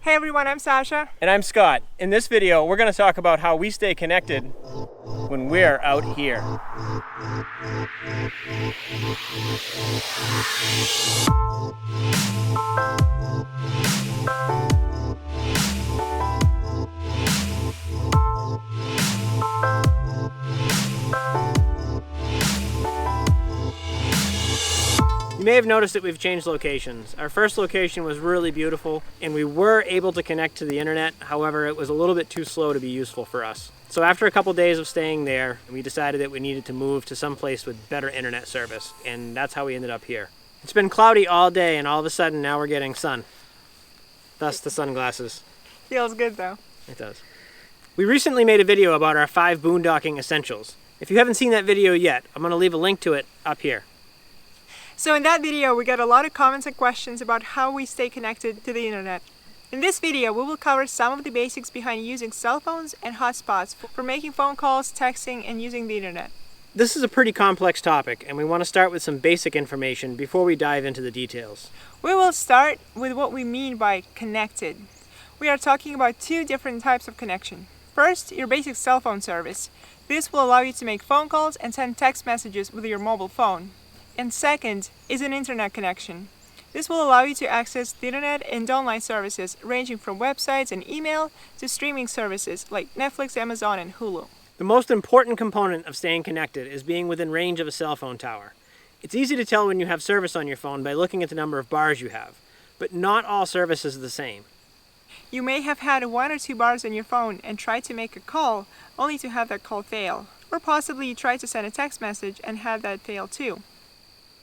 Hey everyone, I'm Sasha. And I'm Scott. In this video, we're going to talk about how we stay connected when we're out here. You may have noticed that we've changed locations. Our first location was really beautiful and we were able to connect to the internet. However, it was a little bit too slow to be useful for us. So after a couple days of staying there, we decided that we needed to move to some place with better internet service, and that's how we ended up here. It's been cloudy all day and all of a sudden now we're getting sun. Thus the sunglasses. Feels good though. It does. We recently made a video about our 5 boondocking essentials. If you haven't seen that video yet, I'm going to leave a link to it up here. So in that video, we got a lot of comments and questions about how we stay connected to the internet. In this video, we will cover some of the basics behind using cell phones and hotspots for making phone calls, texting, and using the internet. This is a pretty complex topic, and we want to start with some basic information before we dive into the details. We will start with what we mean by connected. We are talking about 2 different types of connection. First, your basic cell phone service. This will allow you to make phone calls and send text messages with your mobile phone. And second is an internet connection. This will allow you to access the internet and online services ranging from websites and email to streaming services like Netflix, Amazon, and Hulu. The most important component of staying connected is being within range of a cell phone tower. It's easy to tell when you have service on your phone by looking at the number of bars you have, but not all service is the same. You may have had 1 or 2 bars on your phone and tried to make a call only to have that call fail, or possibly you tried to send a text message and had that fail too.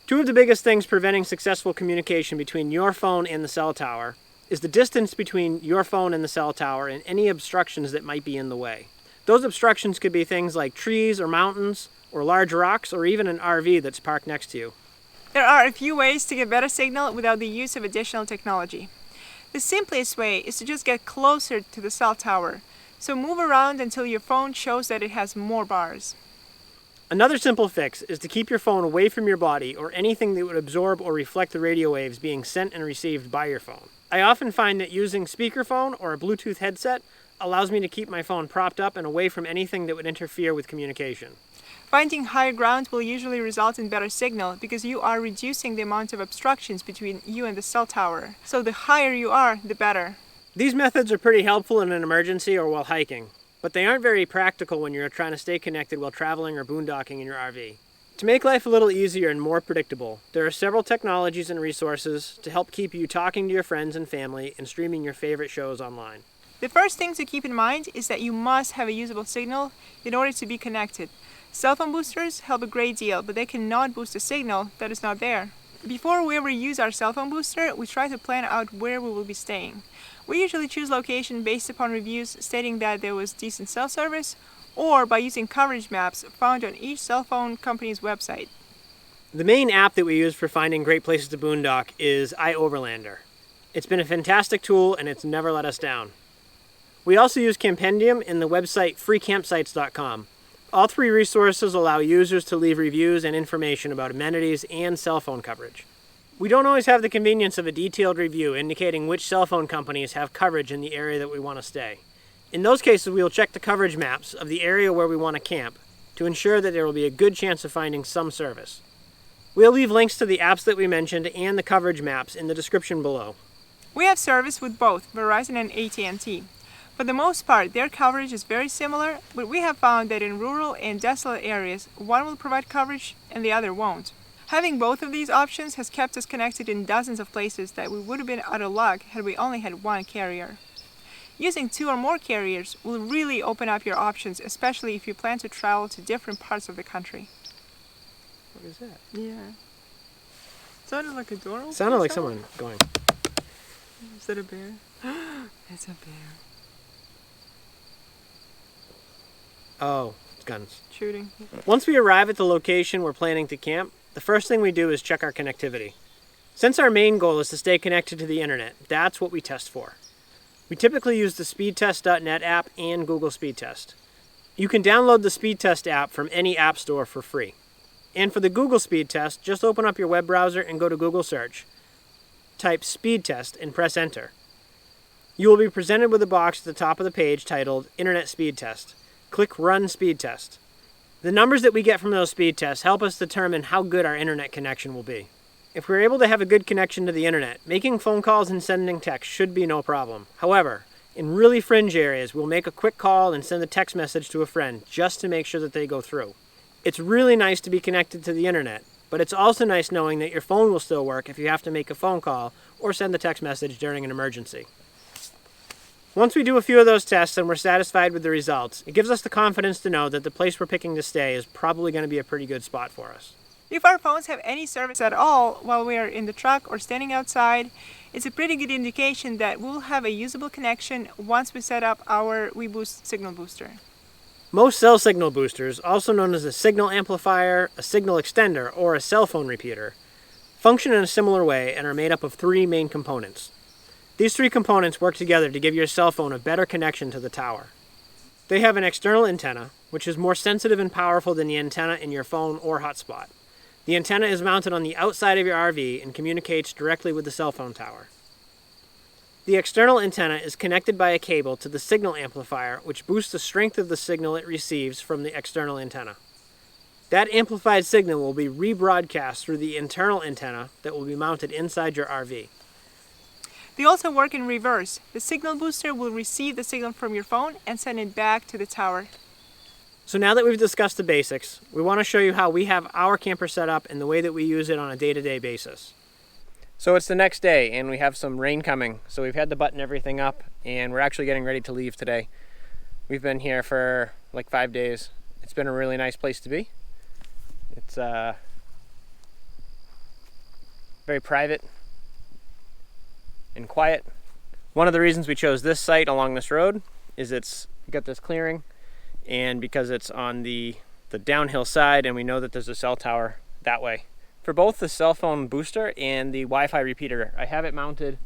2 of the biggest things preventing successful communication between your phone and the cell tower is the distance between your phone and the cell tower and any obstructions that might be in the way. Those obstructions could be things like trees or mountains or large rocks or even an RV that's parked next to you. There are a few ways to get better signal without the use of additional technology. The simplest way is to just get closer to the cell tower, so move around until your phone shows that it has more bars. Another simple fix is to keep your phone away from your body or anything that would absorb or reflect the radio waves being sent and received by your phone. I often find that using speakerphone or a Bluetooth headset allows me to keep my phone propped up and away from anything that would interfere with communication. Finding higher ground will usually result in better signal because you are reducing the amount of obstructions between you and the cell tower. So the higher you are, the better. These methods are pretty helpful in an emergency or while hiking, but they aren't very practical when you're trying to stay connected while traveling or boondocking in your RV. To make life a little easier and more predictable, there are several technologies and resources to help keep you talking to your friends and family and streaming your favorite shows online. The first thing to keep in mind is that you must have a usable signal in order to be connected. Cell phone boosters help a great deal, but they cannot boost a signal that is not there. Before we ever use our cell phone booster, we try to plan out where we will be staying. We usually choose location based upon reviews stating that there was decent cell service, or by using coverage maps found on each cell phone company's website. The main app that we use for finding great places to boondock is iOverlander. It's been a fantastic tool and it's never let us down. We also use Campendium and the website freecampsites.com. All 3 resources allow users to leave reviews and information about amenities and cell phone coverage. We don't always have the convenience of a detailed review indicating which cell phone companies have coverage in the area that we want to stay. In those cases, we will check the coverage maps of the area where we want to camp to ensure that there will be a good chance of finding some service. We'll leave links to the apps that we mentioned and the coverage maps in the description below. We have service with both Verizon and AT&T. For the most part, their coverage is very similar, but we have found that in rural and desolate areas, one will provide coverage and the other won't. Having both of these options has kept us connected in dozens of places that we would have been out of luck had we only had one carrier. Using 2 or more carriers will really open up your options, especially if you plan to travel to different parts of the country. What is that? Yeah. Sounded like a door opening. Sounded like someone going. Is that a bear? It's a bear. Oh, it's guns. Shooting. Once we arrive at the location we're planning to camp, the first thing we do is check our connectivity. Since our main goal is to stay connected to the internet, that's what we test for. We typically use the speedtest.net app and Google Speedtest. You can download the Speedtest app from any app store for free. And for the Google Speedtest, just open up your web browser and go to Google Search. Type Speedtest and press Enter. You will be presented with a box at the top of the page titled Internet Speed Test. Click Run Speed Test. The numbers that we get from those speed tests help us determine how good our internet connection will be. If we're able to have a good connection to the internet, making phone calls and sending texts should be no problem. However, in really fringe areas, we'll make a quick call and send a text message to a friend just to make sure that they go through. It's really nice to be connected to the internet, but it's also nice knowing that your phone will still work if you have to make a phone call or send a text message during an emergency. Once we do a few of those tests and we're satisfied with the results, it gives us the confidence to know that the place we're picking to stay is probably going to be a pretty good spot for us. If our phones have any service at all while we are in the truck or standing outside, it's a pretty good indication that we'll have a usable connection once we set up our WeBoost signal booster. Most cell signal boosters, also known as a signal amplifier, a signal extender, or a cell phone repeater, function in a similar way and are made up of three main components. These three components work together to give your cell phone a better connection to the tower. They have an external antenna, which is more sensitive and powerful than the antenna in your phone or hotspot. The antenna is mounted on the outside of your RV and communicates directly with the cell phone tower. The external antenna is connected by a cable to the signal amplifier, which boosts the strength of the signal it receives from the external antenna. That amplified signal will be rebroadcast through the internal antenna that will be mounted inside your RV. They also work in reverse. The signal booster will receive the signal from your phone and send it back to the tower. So now that we've discussed the basics, we want to show you how we have our camper set up and the way that we use it on a day-to-day basis. So it's the next day and we have some rain coming. So we've had to button everything up and we're actually getting ready to leave today. We've been here for like 5 days. It's been a really nice place to be. It's very private and quiet. One of the reasons we chose this site along this road is it's got this clearing, and because it's on the downhill side and we know that there's a cell tower that way. For both the cell phone booster and the Wi-Fi repeater, I have it mounted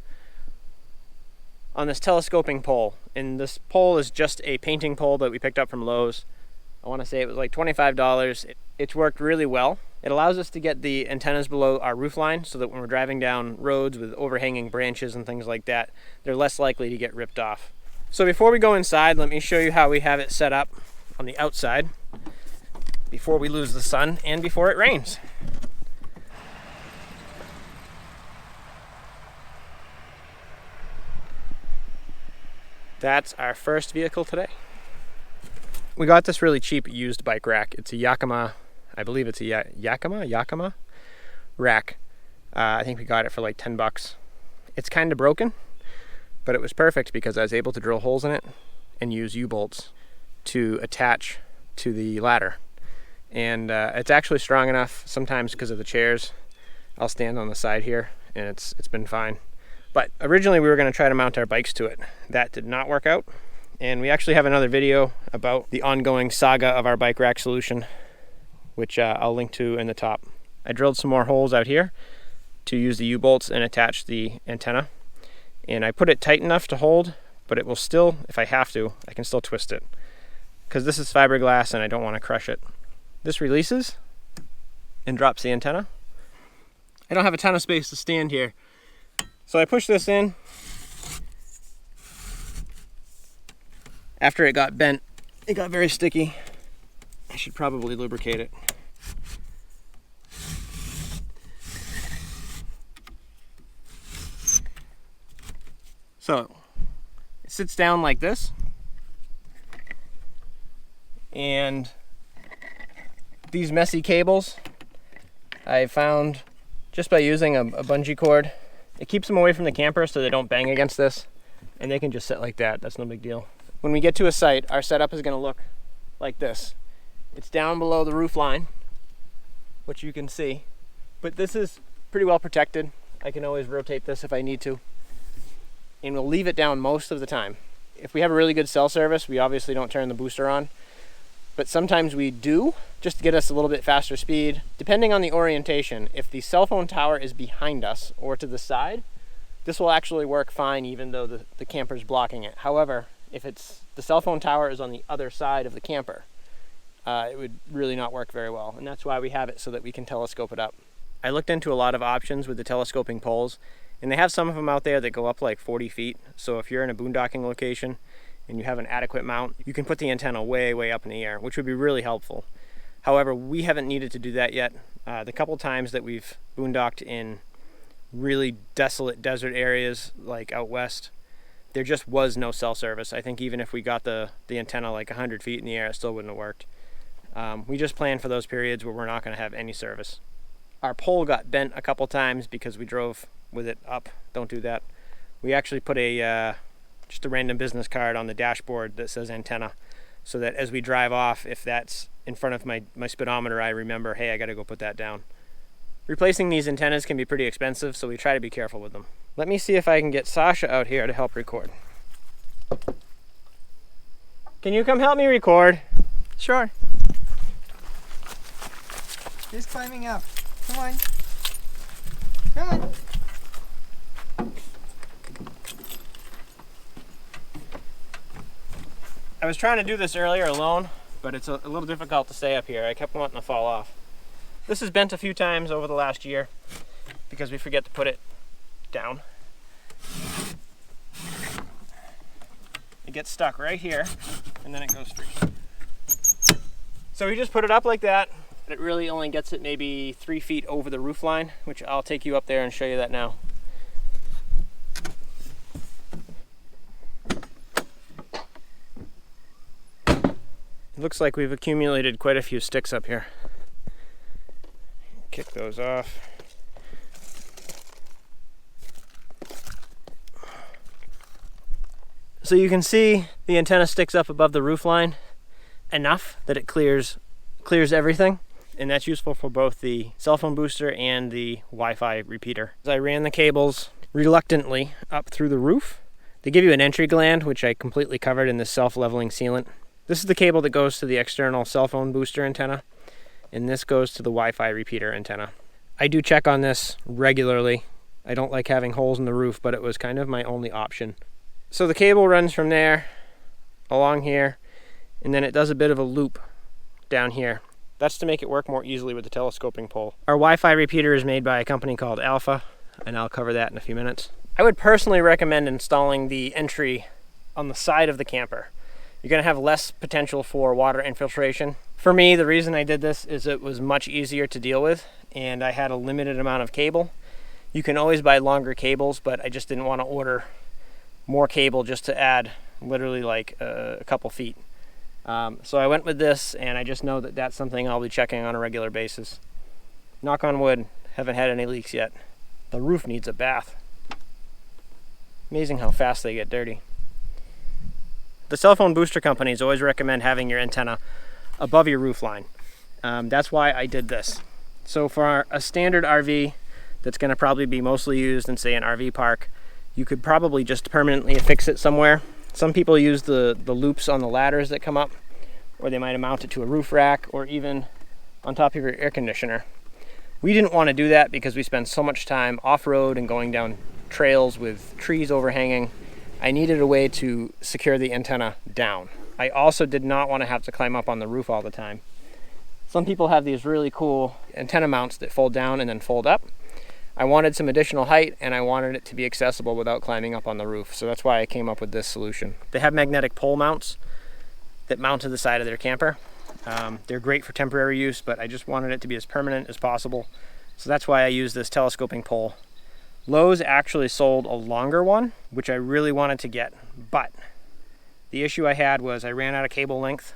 on this telescoping pole, and this pole is just a painting pole that we picked up from Lowe's. I want to say it was like $25. It's worked really well. It allows us to get the antennas below our roofline so that when we're driving down roads with overhanging branches and things like that, they're less likely to get ripped off. So before we go inside, let me show you how we have it set up on the outside before we lose the sun and before it rains. That's our first vehicle today. We got this really cheap used bike rack. It's a Yakima, I believe it's a Yakima rack. I think we got it for like 10 bucks. It's kind of broken, but it was perfect because I was able to drill holes in it and use U-bolts to attach to the ladder. And it's actually strong enough sometimes because of the chairs. I'll stand on the side here and it's been fine. But originally we were going to try to mount our bikes to it. That did not work out. And we actually have another video about the ongoing saga of our bike rack solution, which I'll link to in the top. I drilled some more holes out here to use the U-bolts and attach the antenna. And I put it tight enough to hold, but it will still, if I have to, I can still twist it. Because this is fiberglass and I don't want to crush it. This releases and drops the antenna. I don't have a ton of space to stand here. So I push this in. After it got bent, it got very sticky. I should probably lubricate it. So it sits down like this, and these messy cables I found just by using a bungee cord. It keeps them away from the camper so they don't bang against this, and they can just sit like that. That's no big deal. When we get to a site, our setup is going to look like this. It's down below the roof line, which you can see, but this is pretty well protected. I can always rotate this if I need to, and we'll leave it down most of the time. If we have a really good cell service, we obviously don't turn the booster on, but sometimes we do, just to get us a little bit faster speed. Depending on the orientation, if the cell phone tower is behind us or to the side, this will actually work fine even though the camper's blocking it. However, if the cell phone tower is on the other side of the camper, it would really not work very well, and that's why we have it so that we can telescope it up. I looked into a lot of options with the telescoping poles, And they have some of them out there that go up like 40 feet. So if you're in a boondocking location and you have an adequate mount, you can put the antenna way, way up in the air, which would be really helpful. However, we haven't needed to do that yet. The couple times that we've boondocked in really desolate desert areas like out west, there just was no cell service. I think even if we got the antenna like 100 feet in the air, it still wouldn't have worked. We just planned for those periods where we're not going to have any service. Our pole got bent a couple times because we drove with it up. Don't do that. We actually put just a random business card on the dashboard that says antenna, so that as we drive off, if that's in front of my speedometer, I remember, hey, I got to go put that down. Replacing these antennas can be pretty expensive, so we try to be careful with them. Let me see if I can get Sasha out here to help record. Can you come help me record? Sure. He's climbing up. Come on. Come on. I was trying to do this earlier alone, but it's a little difficult to stay up here. I kept wanting to fall off. This has bent a few times over the last year because we forget to put it down. It gets stuck right here and then it goes free. So we just put it up like that. It really only gets it maybe 3 feet over the roof line, which I'll take you up there and show you that now. It looks like we've accumulated quite a few sticks up here. Kick those off. So you can see the antenna sticks up above the roof line enough that it clears everything, and that's useful for both the cell phone booster and the Wi-Fi repeater. As I ran the cables reluctantly up through the roof, they give you an entry gland, which I completely covered in this self-leveling sealant. This is the cable that goes to the external cell phone booster antenna, and this goes to the Wi-Fi repeater antenna. I do check on this regularly. I don't like having holes in the roof, but it was kind of my only option. So the cable runs from there along here, and then it does a bit of a loop down here. That's to make it work more easily with the telescoping pole. Our Wi-Fi repeater is made by a company called Alpha, and I'll cover that in a few minutes. I would personally recommend installing the entry on the side of the camper. You're going to have less potential for water infiltration. For me, the reason I did this is it was much easier to deal with, and I had a limited amount of cable. You can always buy longer cables, but I just didn't want to order more cable just to add literally like a couple feet. So I went with this, and I just know that that's something I'll be checking on a regular basis. Knock on wood, haven't had any leaks yet. The roof needs a bath. Amazing how fast they get dirty. The cell phone booster companies always recommend having your antenna above your roof line. That's why I did this. So for a standard RV that's going to probably be mostly used in, say, an RV park, you could probably just permanently affix it somewhere. Some people use the loops on the ladders that come up, or they might mount it to a roof rack, or even on top of your air conditioner. We didn't want to do that because we spend so much time off-road and going down trails with trees overhanging. I needed a way to secure the antenna down. I also did not want to have to climb up on the roof all the time. Some people have these really cool antenna mounts that fold down and then fold up. I wanted some additional height, and I wanted it to be accessible without climbing up on the roof, so that's why I came up with this solution. They have magnetic pole mounts that mount to the side of their camper. They're great for temporary use, but I just wanted it to be as permanent as possible, so that's why I used this telescoping pole. Lowe's actually sold a longer one, which I really wanted to get, but the issue I had was I ran out of cable length,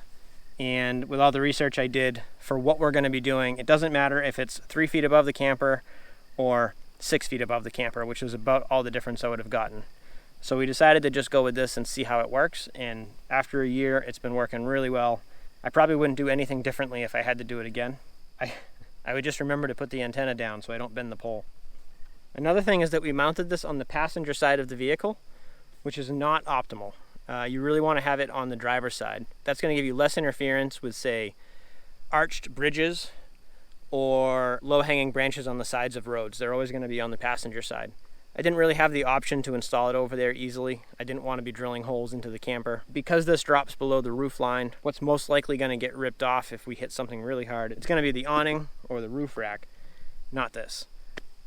and with all the research I did for what we're going to be doing, it doesn't matter if it's 3 feet above the camper or 6 feet above the camper, which is about all the difference I would have gotten. So we decided to just go with this and see how it works, and after a year, it's been working really well. I probably wouldn't do anything differently if I had to do it again. I would just remember to put the antenna down so I don't bend the pole. Another thing is that we mounted this on the passenger side of the vehicle, which is not optimal. You really want to have it on the driver's side. That's going to give you less interference with, say, arched bridges or low-hanging branches on the sides of roads. They're always going to be on the passenger side. I didn't really have the option to install it over there easily. I didn't want to be drilling holes into the camper. Because this drops below the roof line, what's most likely going to get ripped off if we hit something really hard, it's going to be the awning or the roof rack, not this.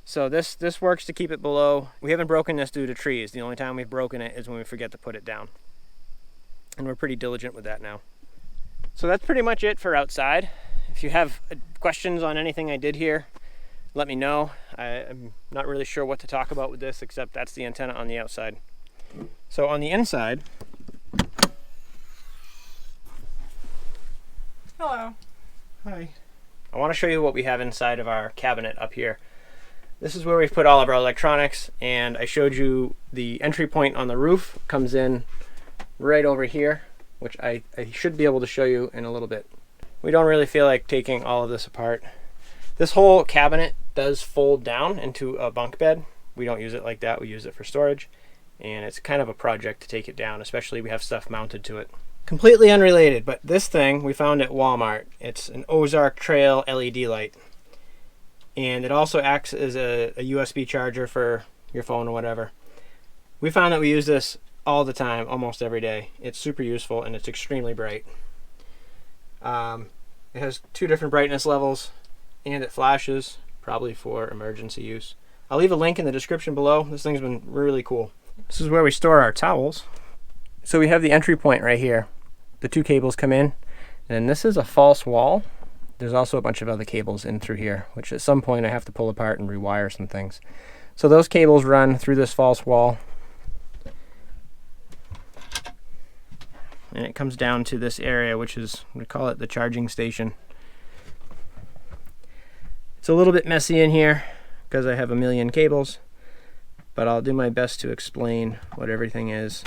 So this works to keep it below. We haven't broken this due to trees. The only time we've broken it is when we forget to put it down. And we're pretty diligent with that now. So that's pretty much it for outside. If you have questions on anything I did here, let me know. I'm not really sure what to talk about with this, except that's the antenna on the outside. So on the inside, Hello. hi. I want to show you what we have inside of our cabinet up here. This is where we've put all of our electronics, and I showed you the entry point on the roof comes in right over here, which I should be able to show you in a little bit. We don't really feel like taking all of this apart. This whole cabinet does fold down into a bunk bed. We don't use it like that, we use it for storage, and it's kind of a project to take it down, especially we have stuff mounted to it. Completely unrelated, but this thing we found at Walmart. It's an Ozark Trail LED light, and it also acts as a USB charger for your phone or whatever. We found that we use this all the time, almost every day. It's super useful and it's extremely bright. It has 2 different brightness levels, and it flashes, probably for emergency use. I'll leave a link in the description below. This thing's been really cool. This is where we store our towels. So we have the entry point right here. The 2 cables come in, and this is a false wall. There's also a bunch of other cables in through here, which at some point I have to pull apart and rewire some things. So those cables run through this false wall, and it comes down to this area, which is, we call it the charging station. It's a little bit messy in here because I have a million cables, but I'll do my best to explain what everything is.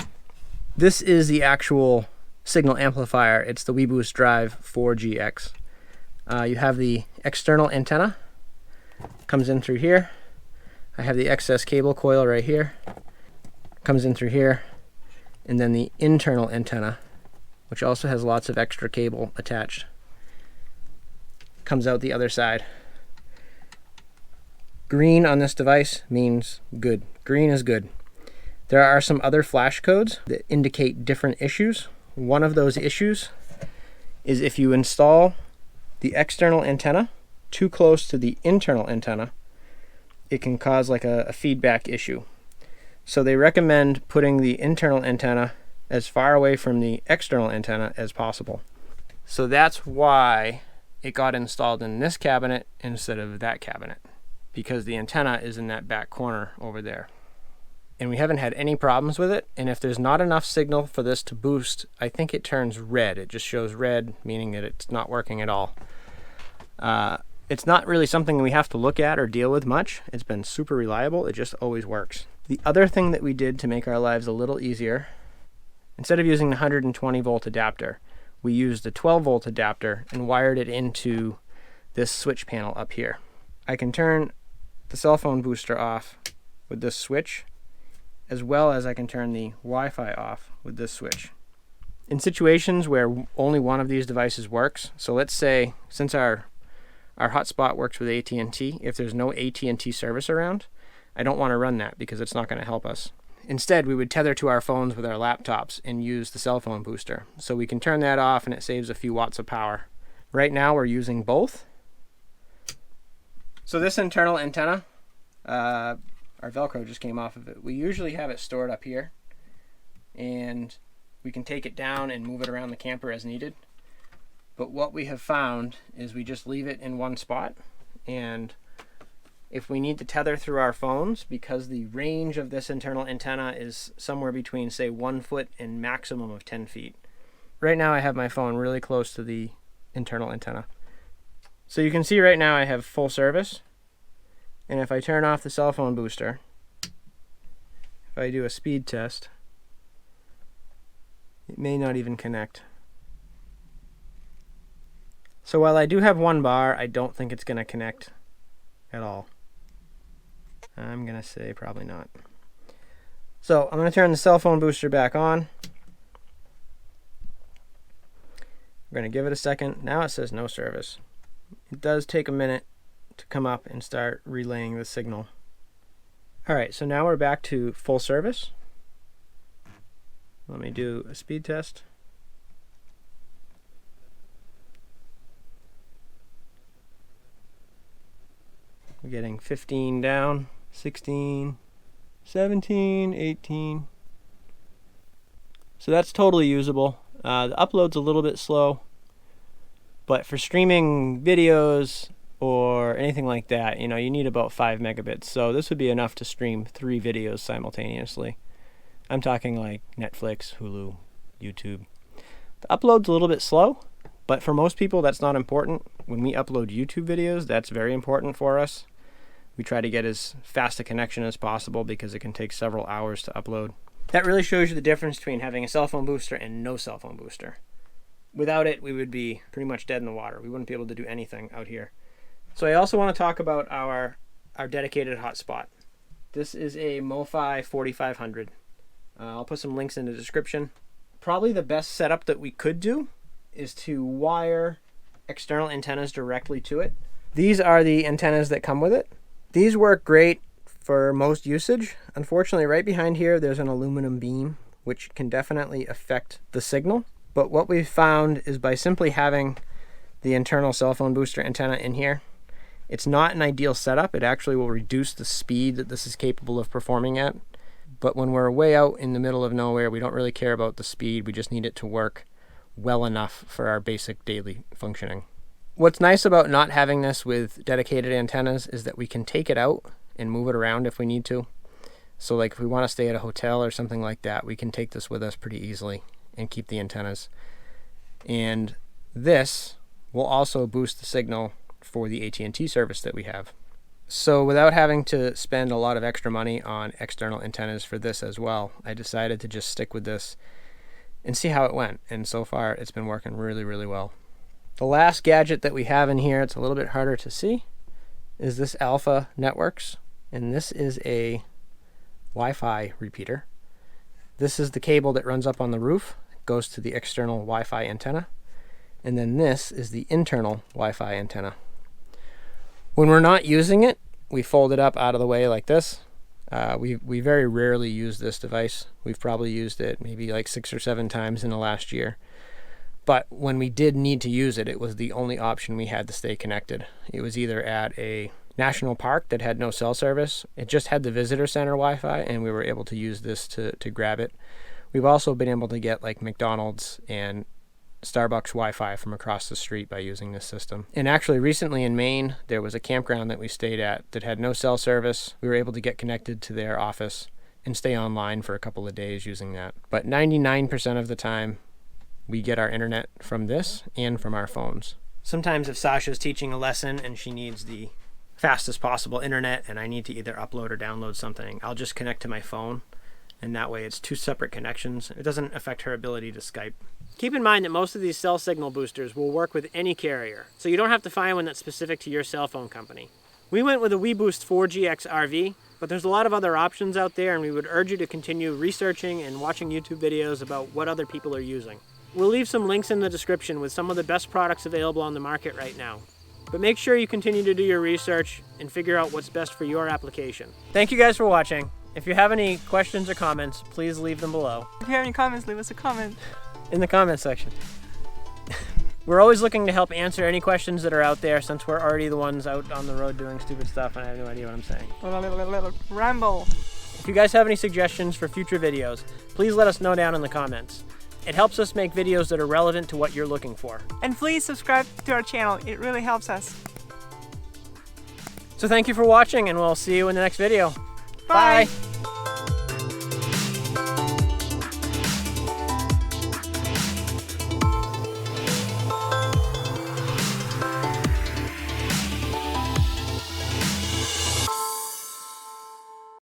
This is the actual signal amplifier. It's the WeBoost Drive 4G-X. You have the external antenna, comes in through here. I have the excess cable coil right here, comes in through here, and then the internal antenna, which also has lots of extra cable attached, comes out the other side. Green on this device means good. Green is good. There are some other flash codes that indicate different issues. One of those issues is if you install the external antenna too close to the internal antenna, it can cause like a feedback issue. So they recommend putting the internal antenna as far away from the external antenna as possible. So that's why it got installed in this cabinet instead of that cabinet, because the antenna is in that back corner over there. And we haven't had any problems with it, and if there's not enough signal for this to boost, I think it turns red. It just shows red, meaning that it's not working at all. It's not really something we have to look at or deal with much. It's been super reliable. It just always works. The other thing that we did to make our lives a little easier, instead of using the 120 volt adapter, we used a 12 volt adapter and wired it into this switch panel up here. I can turn the cell phone booster off with this switch, as well as I can turn the Wi-Fi off with this switch. In situations where only one of these devices works, so let's say since our hotspot works with AT&T, if there's no AT&T service around, I don't want to run that because it's not going to help us. Instead, we would tether to our phones with our laptops and use the cell phone booster. So we can turn that off and it saves a few watts of power. Right now we're using both. So this internal antenna, our Velcro just came off of it. We usually have it stored up here, and we can take it down and move it around the camper as needed. But what we have found is we just leave it in one spot, and if we need to tether through our phones, because the range of this internal antenna is somewhere between, say, 1 foot and maximum of 10 feet. Right now I have my phone really close to the internal antenna. So you can see right now I have full service. And if I turn off the cell phone booster, if I do a speed test, it may not even connect. So while I do have 1 bar, I don't think it's going to connect at all. I'm going to say probably not. So I'm going to turn the cell phone booster back on. We're going to give it a second. Now it says no service. It does take a minute to come up and start relaying the signal. Alright, so now we're back to full service. Let me do a speed test. We're getting 15 down, 16, 17, 18. So that's totally usable. The upload's a little bit slow, but for streaming videos or anything like that, you need about 5 megabits. So this would be enough to stream 3 videos simultaneously. I'm talking like Netflix, Hulu, YouTube. The upload's a little bit slow, but for most people that's not important. When we upload YouTube videos, that's very important for us. We try to get as fast a connection as possible because it can take several hours to upload. That really shows you the difference between having a cell phone booster and no cell phone booster. Without it, we would be pretty much dead in the water. We wouldn't be able to do anything out here. So I also want to talk about our dedicated hotspot. This is a MoFi 4500. I'll put some links in the description. Probably the best setup that we could do is to wire external antennas directly to it. These are the antennas that come with it. These work great for most usage. Unfortunately, right behind here, there's an aluminum beam, which can definitely affect the signal. But what we've found is by simply having the internal cell phone booster antenna in here, it's not an ideal setup. It actually will reduce the speed that this is capable of performing at. But when we're way out in the middle of nowhere, we don't really care about the speed. We just need it to work well enough for our basic daily functioning. What's nice about not having this with dedicated antennas is that we can take it out and move it around if we need to. So like if we want to stay at a hotel or something like that, we can take this with us pretty easily and keep the antennas. And this will also boost the signal for the AT&T service that we have. So without having to spend a lot of extra money on external antennas for this as well, I decided to just stick with this and see how it went. And so far it's been working really, really well. The last gadget that we have in here, it's a little bit harder to see, is this Alpha Networks. And this is a Wi-Fi repeater. This is the cable that runs up on the roof. It goes to the external Wi-Fi antenna. And then this is the internal Wi-Fi antenna. When we're not using it, we fold it up out of the way like this. We very rarely use this device. We've probably used it maybe like 6 or 7 times in the last year. But when we did need to use it, it was the only option we had to stay connected. It was either at a national park that had no cell service. It just had the visitor center Wi-Fi, and we were able to use this to grab it. We've also been able to get like McDonald's and Starbucks Wi-Fi from across the street by using this system. And actually recently in Maine, there was a campground that we stayed at that had no cell service. We were able to get connected to their office and stay online for a couple of days using that. But 99% of the time, we get our internet from this and from our phones. Sometimes if Sasha's teaching a lesson and she needs the fastest possible internet and I need to either upload or download something, I'll just connect to my phone. And that way it's 2 separate connections. It doesn't affect her ability to Skype. Keep in mind that most of these cell signal boosters will work with any carrier, so you don't have to find one that's specific to your cell phone company. We went with a WeBoost 4G-X RV, but there's a lot of other options out there, and we would urge you to continue researching and watching YouTube videos about what other people are using. We'll leave some links in the description with some of the best products available on the market right now. But make sure you continue to do your research and figure out what's best for your application. Thank you guys for watching. If you have any questions or comments, please leave them below. If you have any comments, leave us a comment. In the comment section. We're always looking to help answer any questions that are out there, since we're already the ones out on the road doing stupid stuff and I have no idea what I'm saying. Ramble. If you guys have any suggestions for future videos, please let us know down in the comments. It helps us make videos that are relevant to what you're looking for. And please subscribe to our channel. It really helps us. So thank you for watching, and we'll see you in the next video. Bye. Bye.